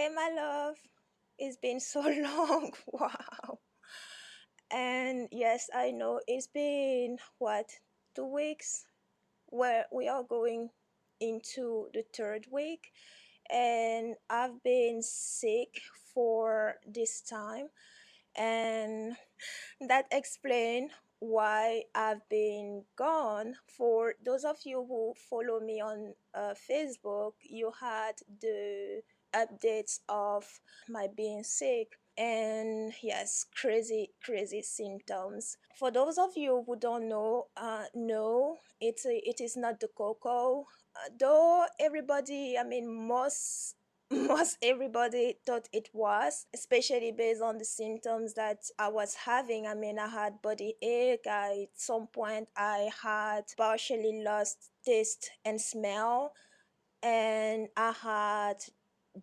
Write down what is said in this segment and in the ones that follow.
Hey, my love. It's been so long. Wow. And yes, I know it's been, what, 2 weeks where we are going into the third week. And I've been sick for this time. And that explains why I've been gone. For those of you who follow me on Facebook, you had the updates of my being sick, and yes, crazy symptoms. For those of you who don't know, no, it is not the cocoa. Though everybody, I mean, most everybody thought it was, especially based on the symptoms that I was having. I mean, I had body ache. At some point, I had partially lost taste and smell, and I had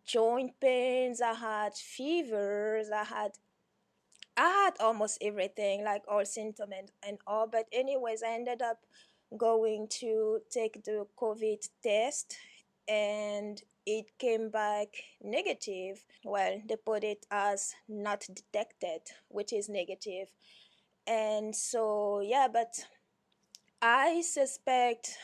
joint pains. I had fevers. I had almost everything, like all symptoms and all. But anyways, I ended up going to take the COVID test, and it came back negative. Well, they put it as not detected, which is negative. And so, yeah, but I suspected,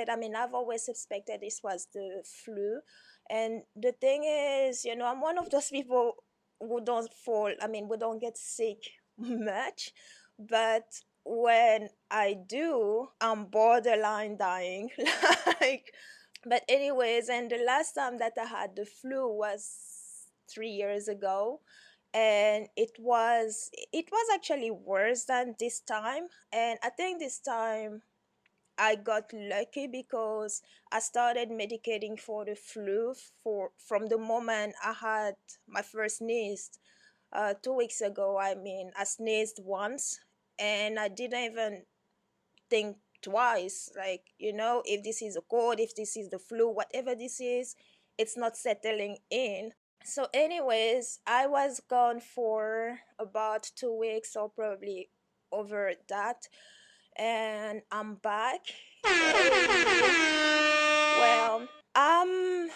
I mean, I've always suspected this was the flu. And the thing is, I'm one of those people who don't fall, I mean, we don't get sick much. But when I do, I'm borderline dying. Like, but anyways, and the last time that I had the flu was 3 years ago, and it was actually worse than this time. And I think this time I got lucky because I started medicating for the flu from the moment I had my first sneeze 2 weeks ago. I mean, I sneezed once, and I didn't even think twice, like, if this is a cold, if this is the flu, whatever this is, it's not settling in. So anyways, I was gone for about 2 weeks, or probably over that, and I'm back. Well, I'm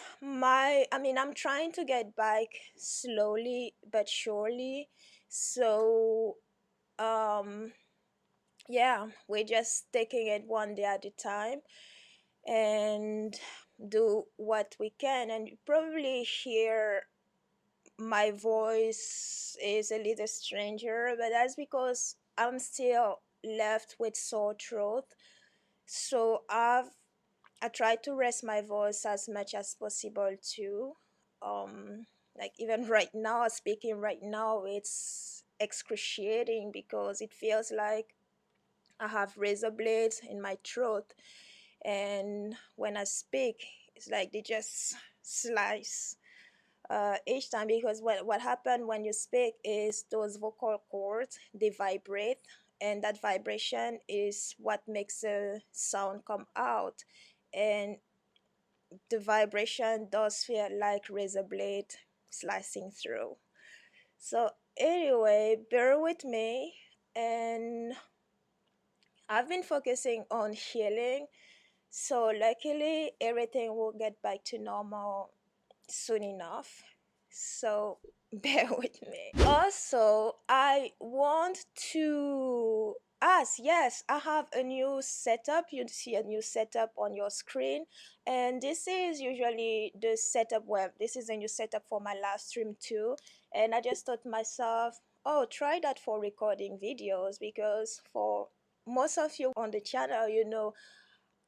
trying to get back slowly but surely. So um yeah, we're just taking it one day at a time and do what we can. And you probably hear my voice is a little stranger, but that's because I'm still left with sore throat. So I try to rest my voice as much as possible too. Like, even right now, speaking right now, it's excruciating because it feels like I have razor blades in my throat, and when I speak, it's like they just slice each time. Because what happened when you speak is those vocal cords, they vibrate, and that vibration is what makes the sound come out. And the vibration does feel like razor blade slicing through. So anyway, bear with me, and I've been focusing on healing. So luckily, everything will get back to normal soon enough. So bear with me. Also, I want to ask, yes, I have a new setup. You see a new setup on your screen. And this is usually the setup where this is a new setup for my live stream too. And I just thought to myself, oh, try that for recording videos, because for most of you on the channel,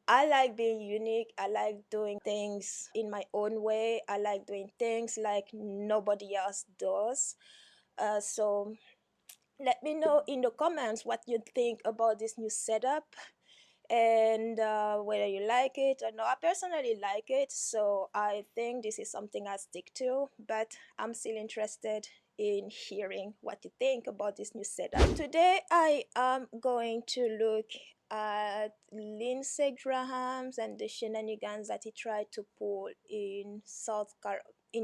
I like being unique. I like doing things in my own way. I like doing things like nobody else does. So let me know in the comments what you think about this new setup, and whether you like it or not. I personally like it, so I think this is something I stick to, but I'm still interested in hearing what you think about this new setup. Today I am going to look at Lindsey Graham's and the shenanigans that he tried to pull in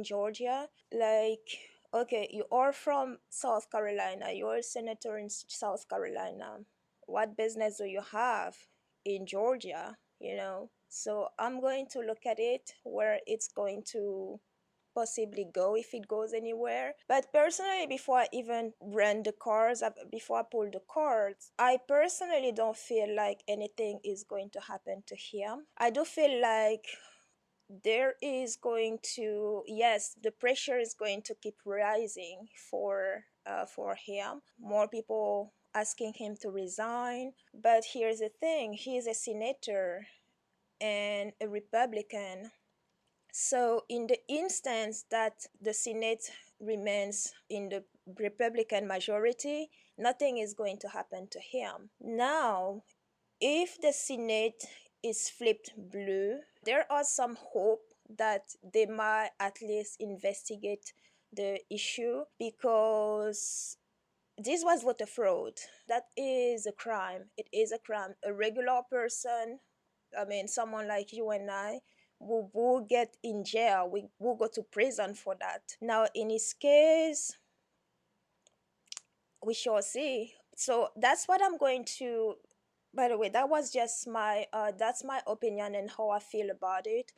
Georgia. Like, okay, you are from South Carolina, you're a senator in South Carolina. What business do you have in Georgia? So I'm going to look at it, where it's going to possibly go, if it goes anywhere. But personally, before I even run the cards, before I pull the cards, I personally don't feel like anything is going to happen to him. I do feel like there is going to, yes, the pressure is going to keep rising for him. More people asking him to resign. But here's the thing, he's a senator and a Republican. So, in the instance that the Senate remains in the Republican majority, nothing is going to happen to him. Now, if the Senate is flipped blue, there are some hope that they might at least investigate the issue, because this was voter fraud. That is a crime. It is a crime. A regular person, I mean, someone like you and I, will get in jail. We will go to prison for that. Now, in his case, we shall see. So that's what I'm going to. By the way, that was just that's my opinion and how I feel about it.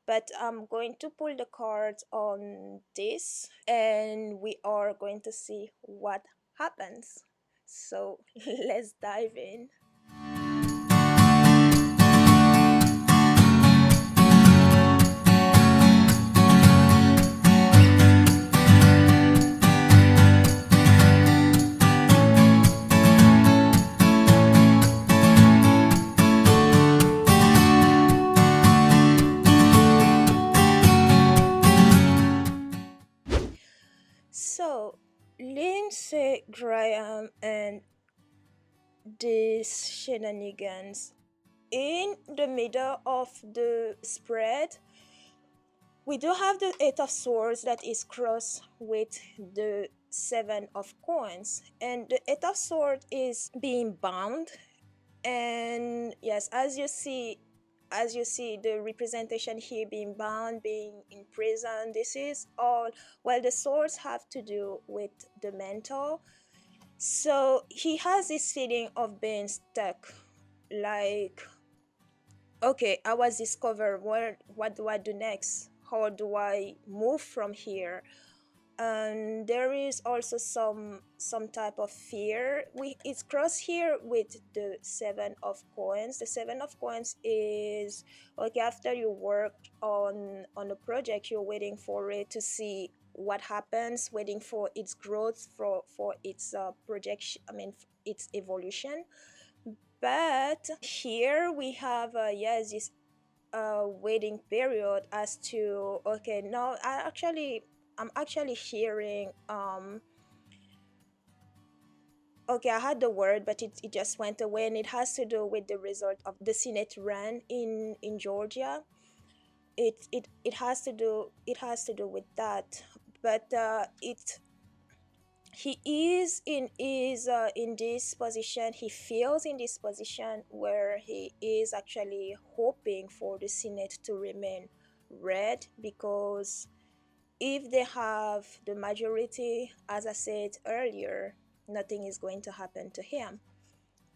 But I'm going to pull the cards on this, and we are going to see what happens. So let's dive in. So, Lindsey Graham and these shenanigans. In the middle of the spread, we do have the Eight of Swords that is crossed with the Seven of Coins. And the Eight of Swords is being bound. And yes, as you see the representation here, being bound, being in prison, this is all, well, the swords have to do with the mental. So he has this feeling of being stuck, like, okay, I was discovered, what do I do next? How do I move from here? And there is also some type of fear. It's crossed here with the Seven of Coins. The Seven of Coins is, okay, after you worked on a project, you're waiting for it to see what happens, waiting for its growth, for its projection, I mean its evolution. But here we have yes, this waiting period as to, okay, now I'm actually hearing okay, I had the word, but it just went away, and it has to do with the result of the Senate run in Georgia. It has to do with that. But he is in this position. He feels in this position where he is actually hoping for the Senate to remain red, because if they have the majority, as I said earlier, nothing is going to happen to him.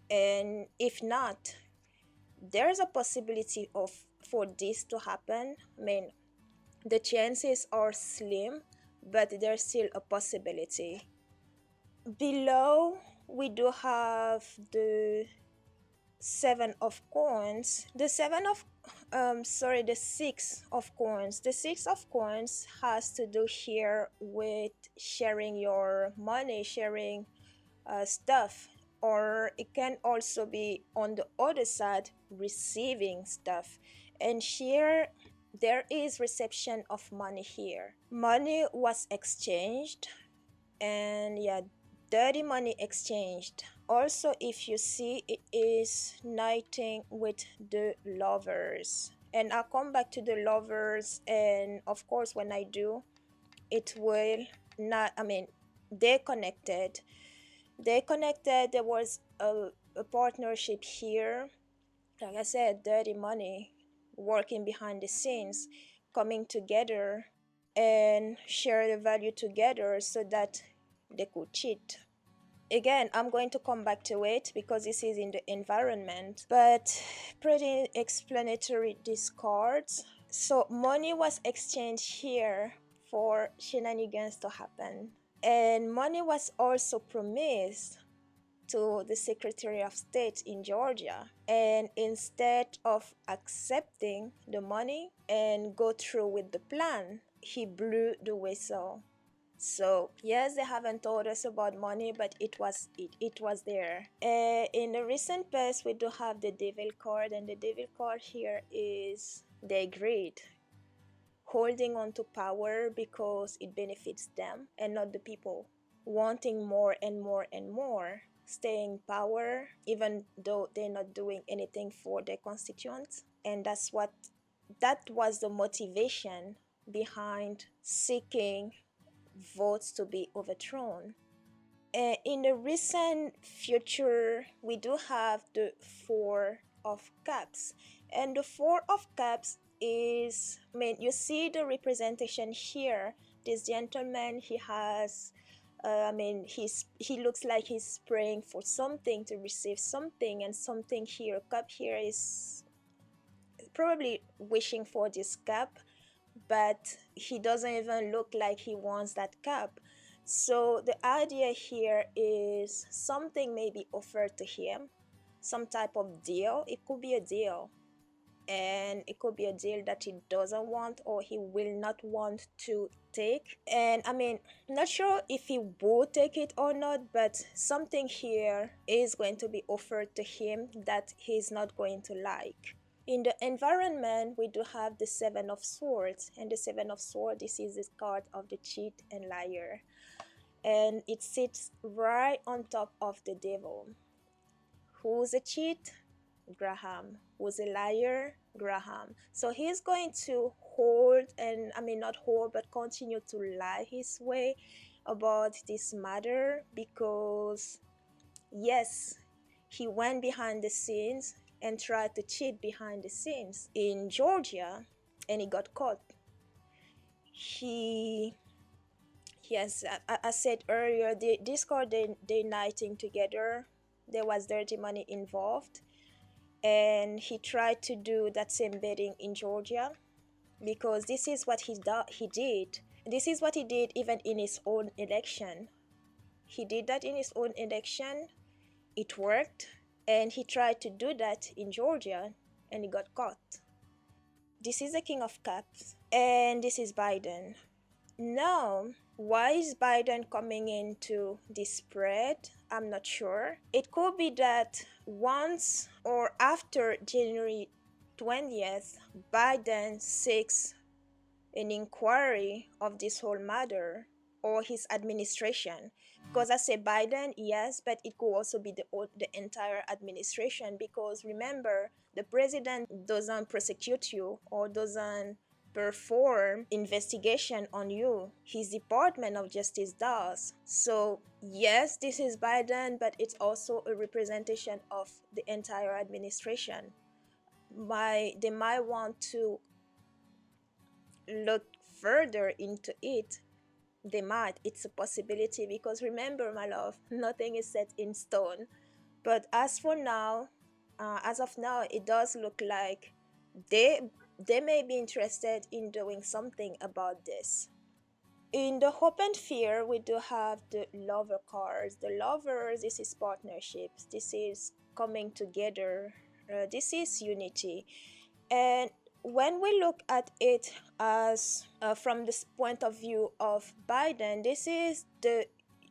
And if not, there's a possibility of for this to happen. I mean, the chances are slim, but there's still a possibility. Below, we do have the Seven of Coins. The Six of Coins. The Six of Coins has to do here with sharing your money, sharing stuff, or it can also be on the other side, receiving stuff. And here, there is reception of money here. Money was exchanged, and yeah, dirty money exchanged. Also, if you see, it is knighting with the Lovers, and I'll come back to the Lovers, and of course when I do, it will not, I mean, they connected. There was a partnership here. Like I said, dirty money working behind the scenes, coming together and share the value together so that they could cheat. Again, I'm going to come back to it because this is in the environment, but pretty explanatory, these cards. So money was exchanged here for shenanigans to happen. And money was also promised to the Secretary of State in Georgia. And instead of accepting the money and go through with the plan, he blew the whistle. So yes, they haven't told us about money, but it was there. In the recent past, we do have the devil card, and the devil card here is their greed, holding on to power because it benefits them and not the people, wanting more and more and more, staying in power even though they're not doing anything for their constituents. And that was the motivation behind seeking votes to be overthrown. In the recent future, we do have the Four of Cups. And the Four of Cups is, I mean, you see the representation here. This gentleman, he has, he looks like he's praying for something to receive something, and something here, cup here is probably wishing for this cup, but he doesn't even look like he wants that cup. So the idea here is something may be offered to him, some type of deal. It could be a deal, and it could be a deal that he doesn't want or he will not want to take. And I mean, not sure if he would take it or not, but something here is going to be offered to him that he's not going to like. In the environment, we do have the Seven of Swords, and the Seven of Swords, this is the card of the cheat and liar, and it sits right on top of the devil. Who's a cheat? Graham. Who's a liar? Graham. So he's going to hold, and I mean not hold, but continue to lie his way about this matter, because yes, he went behind the scenes and tried to cheat behind the scenes in Georgia, and he got caught. He, yes, I said earlier, this card, they nighting together. There was dirty money involved, and he tried to do that same betting in Georgia, because this is what he did. This is what he did even in his own election. He did that in his own election. It worked, and he tried to do that in Georgia, and he got caught. This is the King of Cups, and this is Biden. Now, why is Biden coming into this spread? I'm not sure. It could be that once or after January 20th, Biden seeks an inquiry of this whole matter, or his administration. Because I say Biden, yes, but it could also be the entire administration, because remember, the president doesn't prosecute you or doesn't perform investigation on you. His Department of Justice does. So yes, this is Biden, but it's also a representation of the entire administration. They might want to look further into it. They might. It's a possibility, because remember, my love, nothing is set in stone. But as for now, as of now, it does look like they may be interested in doing something about this. In the hope and fear, we do have the lover cards. The lovers, this is partnerships. This is coming together. This is unity. And when we look at it as from this point of view of Biden, this is the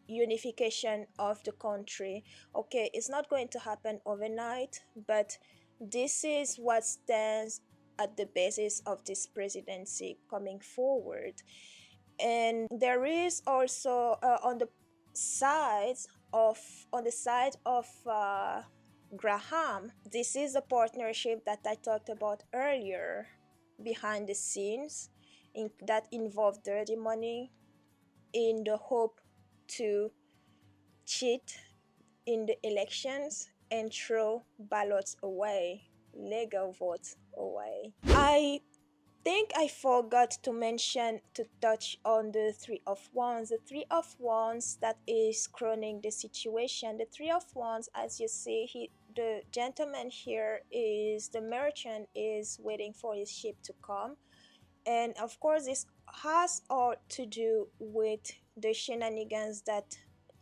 unification of the country. Okay, it's not going to happen overnight, but this is what stands at the basis of this presidency coming forward. And there is also on the side of Graham, this is a partnership that I talked about earlier, behind the scenes, that involved dirty money in the hope to cheat in the elections and throw ballots away, legal votes away. I think I forgot to touch on the Three of Wands. The Three of Wands, that is crowning the situation. The Three of Wands, as you see, the gentleman here is the merchant, is waiting for his ship to come, And of course, this has all to do with the shenanigans that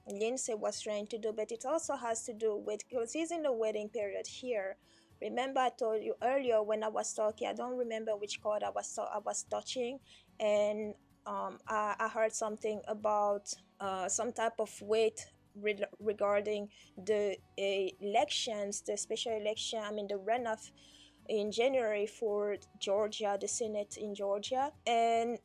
Lindsey was trying to do, but it also has to do with, because he's in the wedding period here. Remember, I told you earlier when I was talking, I don't remember which chord I was touching, and I heard something about some type of weight regarding the elections, the special election, I mean the runoff in January for Georgia, the Senate in Georgia. And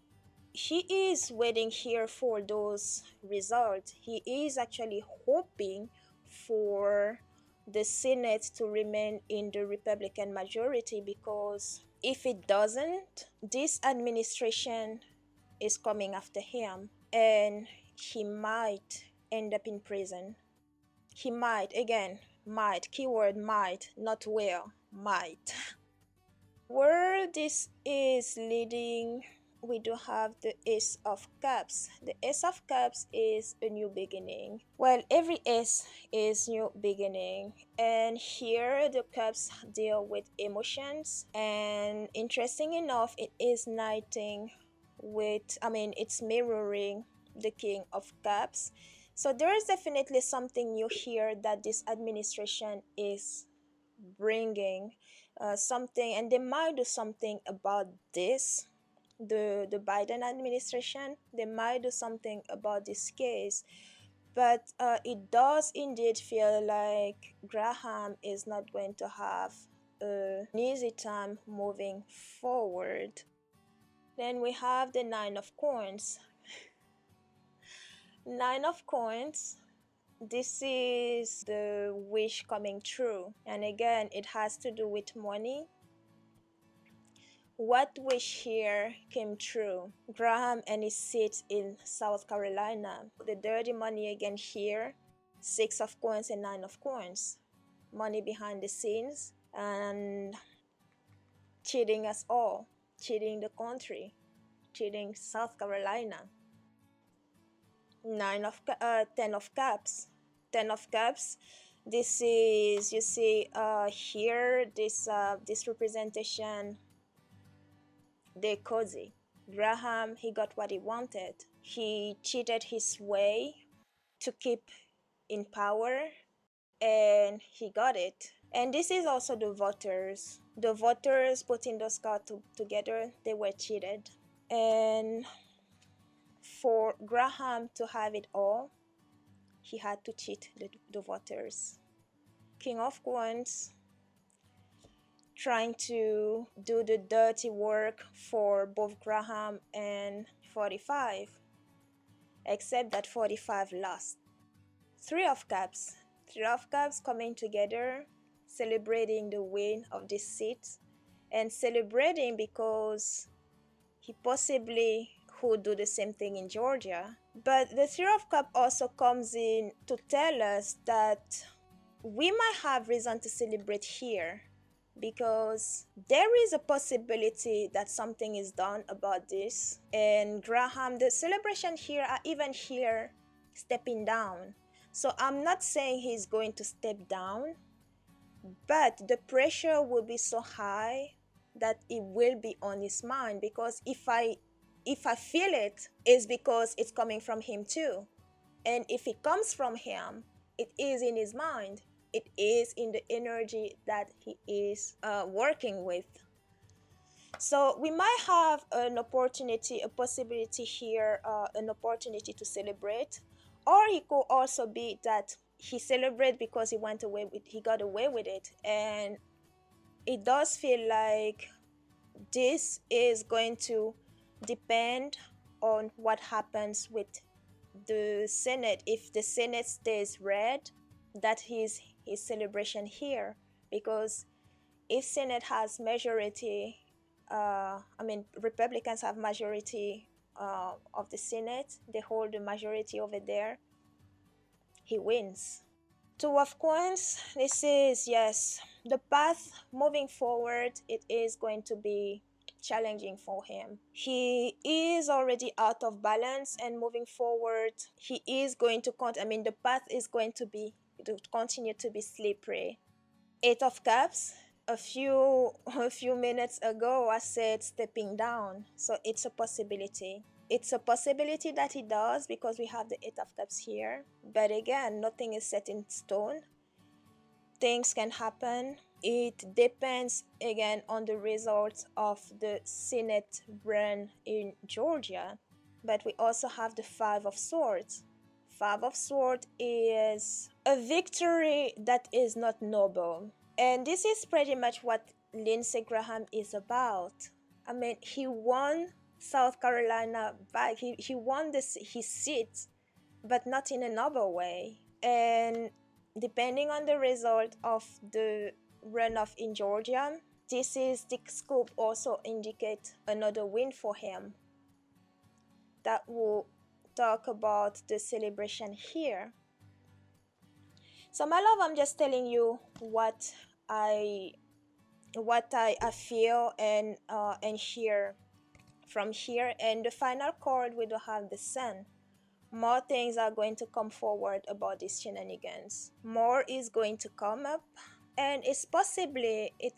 he is waiting here for those results. He is actually hoping for the Senate to remain in the Republican majority, because if it doesn't, this administration is coming after him and he might end up in prison. He might, again, might, keyword might, not will, might. Where this is leading, we do have the Ace of Cups. The Ace of Cups is a new beginning. Well, every Ace is new beginning, and here the Cups deal with emotions, and interesting enough, it is knighting with, I mean, it's mirroring the King of Cups. So there is definitely something new here that this administration is bringing, something, and they might do something about this. The Biden administration, they might do something about this case, but it does indeed feel like Graham is not going to have an easy time moving forward. Then we have the Nine of Coins. Nine of Coins, this is the wish coming true, and again it has to do with money. What wish here came true? Graham and his seat in South Carolina. The dirty money again here. Six of Coins and Nine of Coins. Money behind the scenes and cheating us all. Cheating the country. Cheating South Carolina. Ten of Cups. Ten of Cups. This is, you see here, this representation, they're cozy. Graham, he got what he wanted. He cheated his way to keep in power, and he got it. And this is also the voters. The voters putting those cards together, they were cheated. And for Graham to have it all, he had to cheat the voters. King of Coins, trying to do the dirty work for both Graham and 45, except that 45 lost. Three of Cups. Three of Cups coming together, celebrating the win of this seat, and celebrating because he possibly could do the same thing in Georgia. But the Three of Cups also comes in to tell us that we might have reason to celebrate here, because there is a possibility that something is done about this. And Graham, the celebration here are even here stepping down. So I'm not saying he's going to step down, but the pressure will be so high that it will be on his mind, because if I feel it, is because it's coming from him too. And if it comes from him, it is in his mind. It is in the energy that he is working with. So we might have an opportunity, a possibility here, an opportunity to celebrate. Or it could also be that he celebrated because he got away with it. And it does feel like this is going to depend on what happens with the Senate. If the Senate stays red, that is his celebration here. Because if Senate has majority, Republicans have majority of the Senate, they hold the majority over there, he wins. Two of Coins, this is, yes, the path moving forward, it is going to be challenging for him. He is already out of balance, and moving forward, he is going to the path is going to continue to be slippery. Eight of Cups, a few minutes ago I said stepping down, so it's a possibility. It's a possibility that he does because we have the Eight of Cups here. But again, nothing is set in stone. Things can happen. It depends again on the results of the Senate run in Georgia. But we also have the Five of Swords. Five of Swords is a victory that is not noble. And this is pretty much what Lindsey Graham is about. I mean, he won South Carolina back. He won his seat, but not in a noble way. And depending on the result of the runoff in Georgia, this could also indicate another win for him. That will talk about the celebration here. So my love, I'm just telling you what I feel and hear from here. And the final card, we do have the Sun. More things are going to come forward about these shenanigans. More is going to come up, and it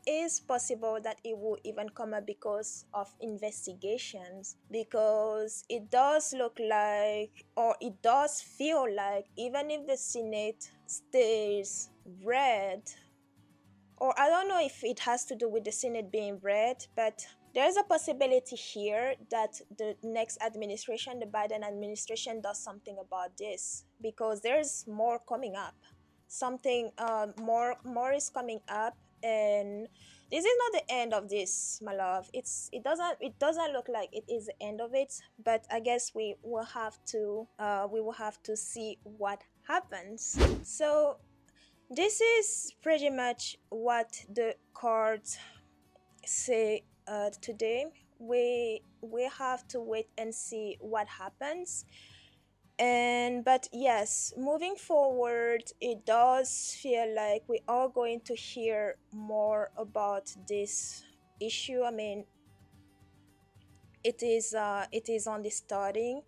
is possible that it will even come up because of investigations, because it does look like, or it does feel like, even if the Senate stays red, or I don't know if it has to do with the Senate being red, but there's a possibility here that the next administration, the Biden administration, does something about this, because there's more coming up. Something more is coming up, and this is not the end of this, my love. It doesn't look like it is the end of it, but I guess we will have to see what happens. So this is pretty much what the cards say today. We have to wait and see what happens. But yes, moving forward, it does feel like we are going to hear more about this issue. I mean, it is on the starting.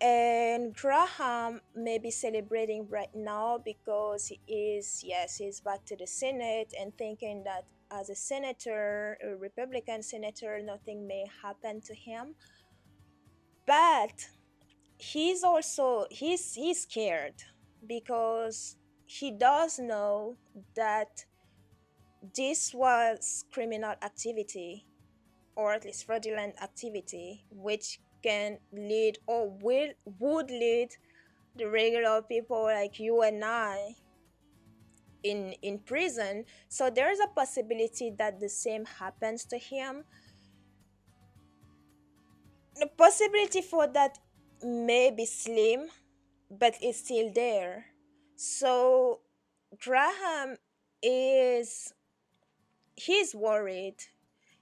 And Graham may be celebrating right now because he's back to the Senate and thinking that as a senator, a Republican senator, nothing may happen to him. But he's scared because he does know that this was criminal activity, or at least fraudulent activity, which can lead or would lead the regular people like you and I in prison. So there's a possibility that the same happens to him. The possibility for that may be slim, but it's still there. So Graham is he's worried.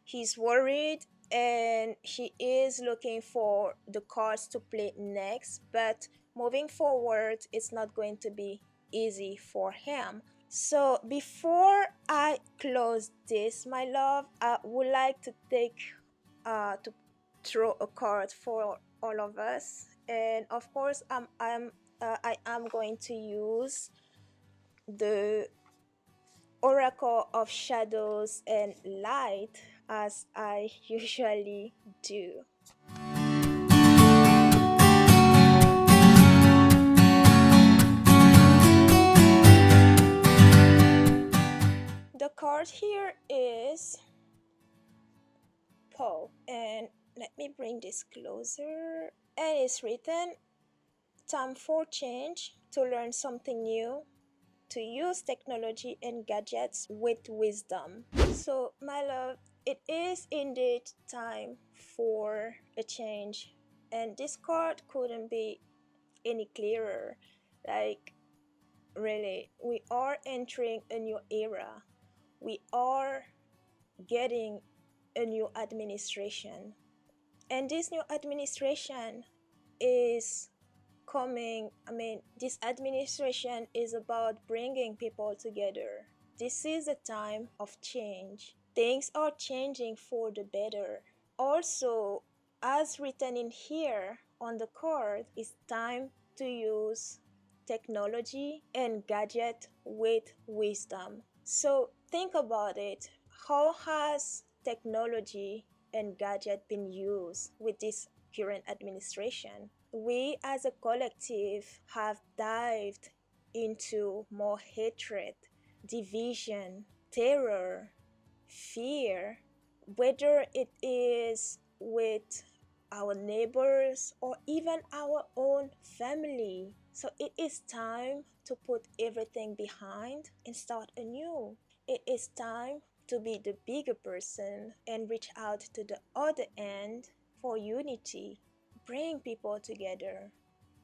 He's worried, and he is looking for the cards to play next, but moving forward, it's not going to be easy for him. So before I close this, my love, I would like to to throw a card for all of us, and of course, I am going to use the Oracle of Shadows and Light as I usually do. The card here is Poe, and let me bring this closer. And it's written, time for change, to learn something new, to use technology and gadgets with wisdom. So, my love, it is indeed time for a change, and this card couldn't be any clearer. Like, really, we are entering a new era. We are getting a new administration, and this new administration is coming. I mean, this administration is about bringing people together. This is a time of change. Things are changing for the better. Also, as written in here on the card, it's time to use technology and gadget with wisdom. So think about it. How has technology and gadget been used with this current administration? We as a collective have dived into more hatred, division, terror, fear, whether it is with our neighbors or even our own family. So it is time to put everything behind and start anew. It is time to be the bigger person and reach out to the other end for unity. Bring people together,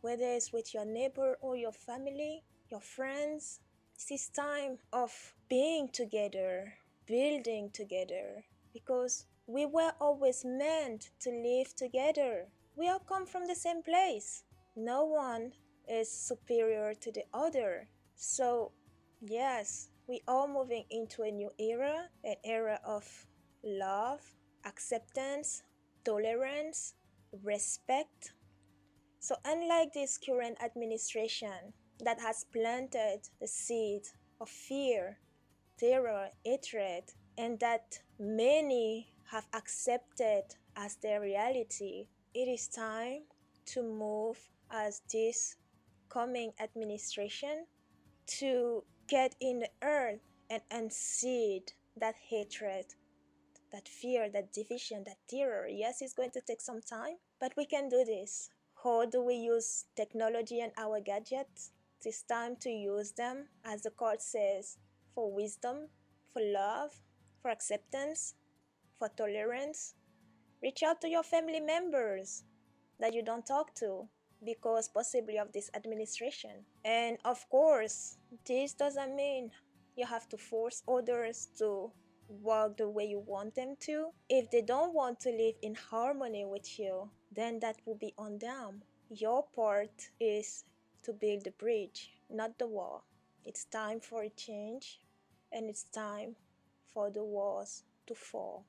whether it's with your neighbor or your family, your friends. This is time of being together, building together, because we were always meant to live together. We all come from the same place. No one is superior to the other. So, yes, we are moving into a new era, an era of love, acceptance, tolerance, respect. So, unlike this current administration that has planted the seed of fear, terror, hatred, and that many have accepted as their reality, it is time to move as this coming administration to get in the earth and unseed that hatred, that fear, that division, that terror. Yes, it's going to take some time, but we can do this. How do we use technology and our gadgets? It is time to use them, as the card says, for wisdom, for love, for acceptance, for tolerance. Reach out to your family members that you don't talk to because possibly of this administration. And of course, this doesn't mean you have to force others to walk the way you want them to. If they don't want to live in harmony with you, then that will be on them. Your part is to build the bridge, not the wall. It's time for a change, and it's time for the walls to fall.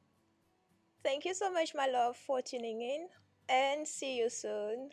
Thank you so much, my love, for tuning in, and see you soon.